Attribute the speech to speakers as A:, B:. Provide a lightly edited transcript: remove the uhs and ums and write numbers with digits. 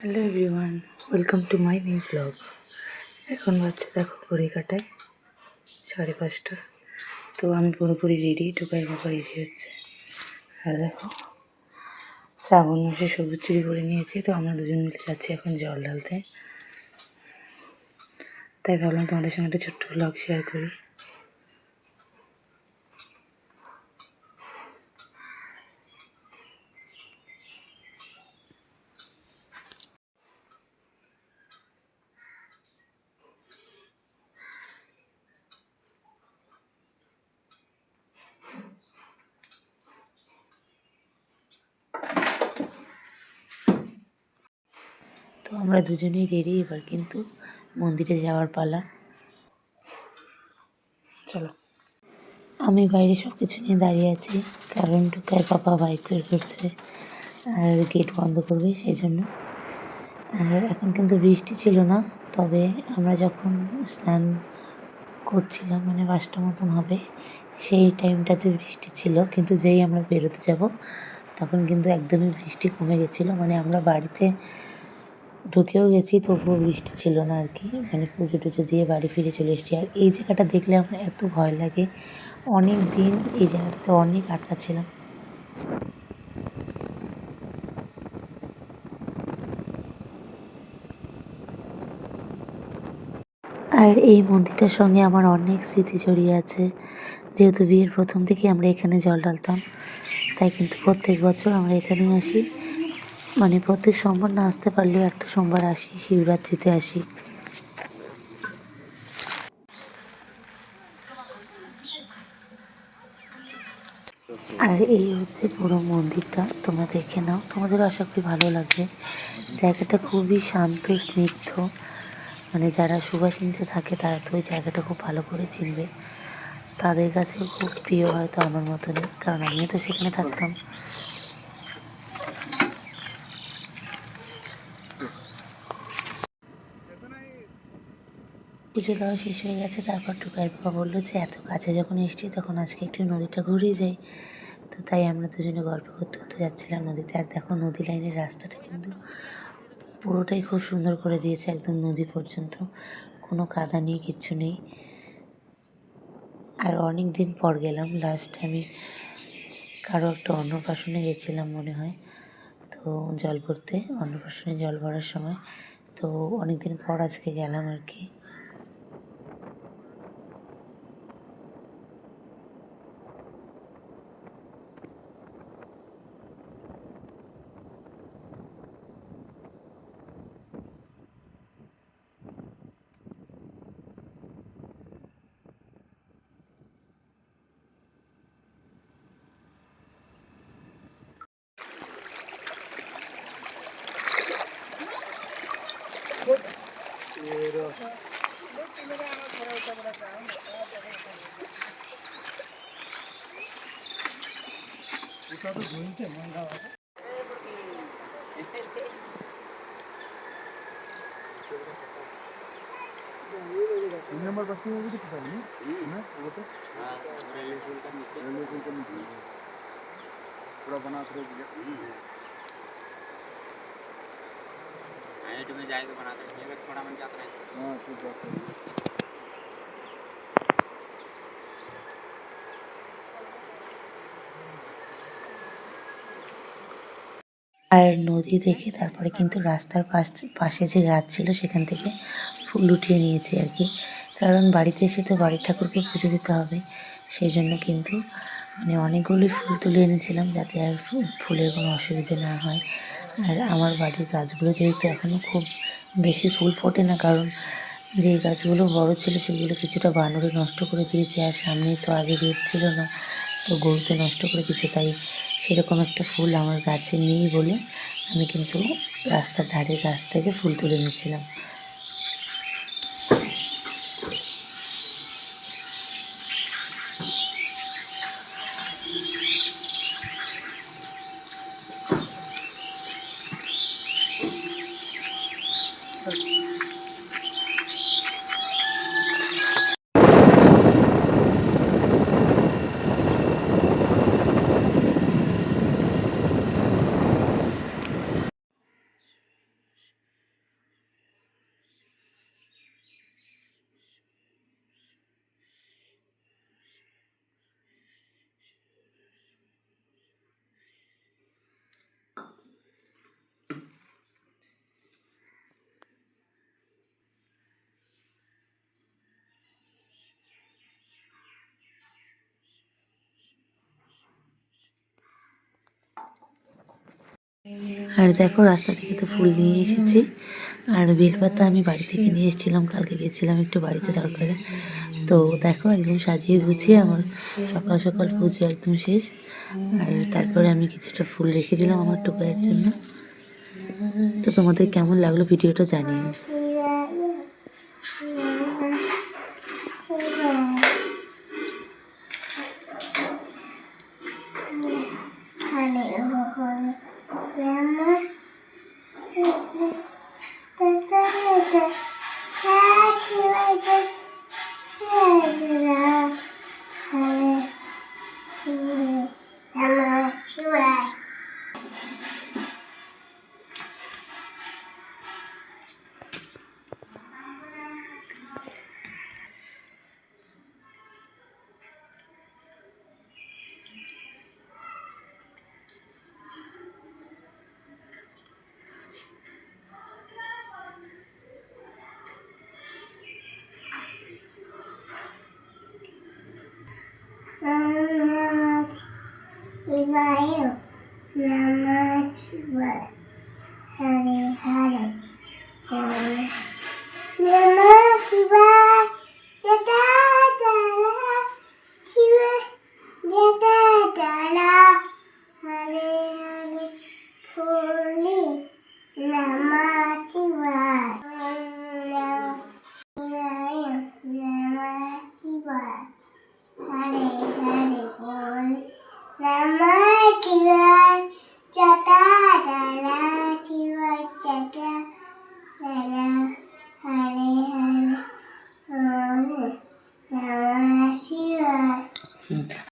A: Hello everyone, welcome to my new blog. এখন বাচ্চা দেখো ঘড়ি কাটায় 5:30। তো আমি পুরোপুরি রেডি, টুকাই বাবা রেডি হচ্ছে। আর দেখো শ্রাবণ মাসে সবুজ চুরি করে নিয়েছি, তো আমরা দুজন মিলে যাচ্ছি এখন জল ঢালতে। তাই ভাবলাম তোমাদের সঙ্গে একটা ছোট্ট ব্লগ শেয়ার করি। তো আমরা দুজনেই রেডি, এবার কিন্তু মন্দিরে যাওয়ার পালা। চলো। আমি বাইরে সব কিছু নিয়ে দাঁড়িয়ে আছি, কারণ টুকাই পাপা বাইক বের করছে আর গেট বন্ধ করবে সেই জন্য। আর এখন কিন্তু বৃষ্টি ছিল না, তবে আমরা যখন স্নান করছিলাম মানে 5টা মতন হবে, সেই টাইমটাতে বৃষ্টি ছিল। কিন্তু যেই আমরা বেরোতে যাব তখন কিন্তু একদমই বৃষ্টি কমে গেছিলো। মানে আমরা বাড়িতে ঢুকেও গেছি, তবুও বৃষ্টি ছিল না আর কি। মানে পুজো টুজো দিয়ে বাড়ি ফিরে চলে এসেছি। আর এই জায়গাটা দেখলে আমার এত ভয় লাগে, অনেক দিন এই জায়গাটাতে অনেক আটকা ছিলাম। আর এই মন্দিরটার সঙ্গে আমার অনেক স্মৃতি জড়িয়ে আছে। যেহেতু বিয়ের প্রথম থেকে আমরা এখানে জল ঢালতাম, তাই কিন্তু প্রত্যেক বছর আমরা এখানেই আসি। মানে প্রত্যেক সোমবার না আসতে পারলেও একটা সোমবার আসি, শিবরাত্রিতে আসি। আর এই হচ্ছে পুরো মন্দিরটা, তোমরা দেখে নাও, তোমাদেরও আশা করি ভালো লাগবে। জায়গাটা খুবই শান্ত স্নিগ্ধ। মানে যারা সুভাষিনীতে থাকে তারা তো ওই জায়গাটা খুব ভালো করে চিনবে, তাদের কাছেও খুব প্রিয় হয়তো আমার মতনই, কারণ আমিও তো সেখানে থাকতাম। পুজো দেওয়া শেষ হয়ে গেছে, তারপর টুকাইয়ের বাবা বললো যে এত কাছে যখন এসছি তখন আজকে একটু নদীটা ঘুরে যাই। তো তাই আমরা দুজনে গল্প করতে করতে যাচ্ছিলাম নদীতে। আর দেখো নদী লাইনের রাস্তাটা কিন্তু পুরোটাই খুব সুন্দর করে দিয়েছে, একদম নদী পর্যন্ত, কোনো কাদা নেই, কিচ্ছু নেই। আর অনেক দিন পর গেলাম, লাস্ট আমি কারো একটা অন্নপ্রাশনে গেছিলাম মনে হয়, তো জল ভরতে, অন্নপ্রাশনে জল ভরার সময়। তো অনেক দিন পর আজকে গেলাম আর কি।
B: नंबर बस्ती में भी दिखता है ना वो तो पूरा बना कर में जाएगा बनाते हैं थोड़ा मन जाता है। हाँ ठीक बात है।
A: আর নদী দেখে তারপরে কিন্তু রাস্তার পাশে যে গাছ ছিল সেখান থেকে ফুল উঠিয়ে নিয়েছি আর কি, কারণ বাড়িতে এসে তো বাড়ির ঠাকুরকে পুজো দিতে হবে। সেই জন্য কিন্তু মানে অনেকগুলোই ফুল তুলে এনেছিলাম, যাতে আর ফুলের কোনো অসুবিধে না হয়। আর আমার বাড়ির গাছগুলো যেহেতু এখনও খুব বেশি ফুল ফোটে না, কারণ যে গাছগুলো বড় ছিল সেগুলো কিছুটা বানরে নষ্ট করে দিয়েছে। আর সামনেই তো আগে গেট ছিল না, তো গরুতে নষ্ট করে দিতে, তাই সেরকম একটা ফুল আমার গাছে নেই বলে আমি কিন্তু রাস্তার ধারে গাছ থেকে ফুল তুলে নিচ্ছিলাম। আর দেখো রাস্তা থেকে তো ফুল নিয়ে এসেছি। আর বেলপাতা আমি বাড়ি থেকে নিয়ে এসেছিলাম, কালকে গেছিলাম একটু বাড়িতে দরকারে। তো দেখো একদম সাজিয়ে গুছিয়ে আমার সকাল সকাল পুজো একদম শেষ। আর তারপরে আমি কিছুটা ফুল রেখে দিলাম আমার টুকাইয়ের জন্য। তো তোমাদের কেমন লাগলো ভিডিওটা জানিও। Hare Hare Namah Shivaya Jata Jala Shiva Jata Jala Hare Hare Holy Namah Shivaya Namah Shivaya Namah Shivaya Hare Hare Holy Namah Shivaya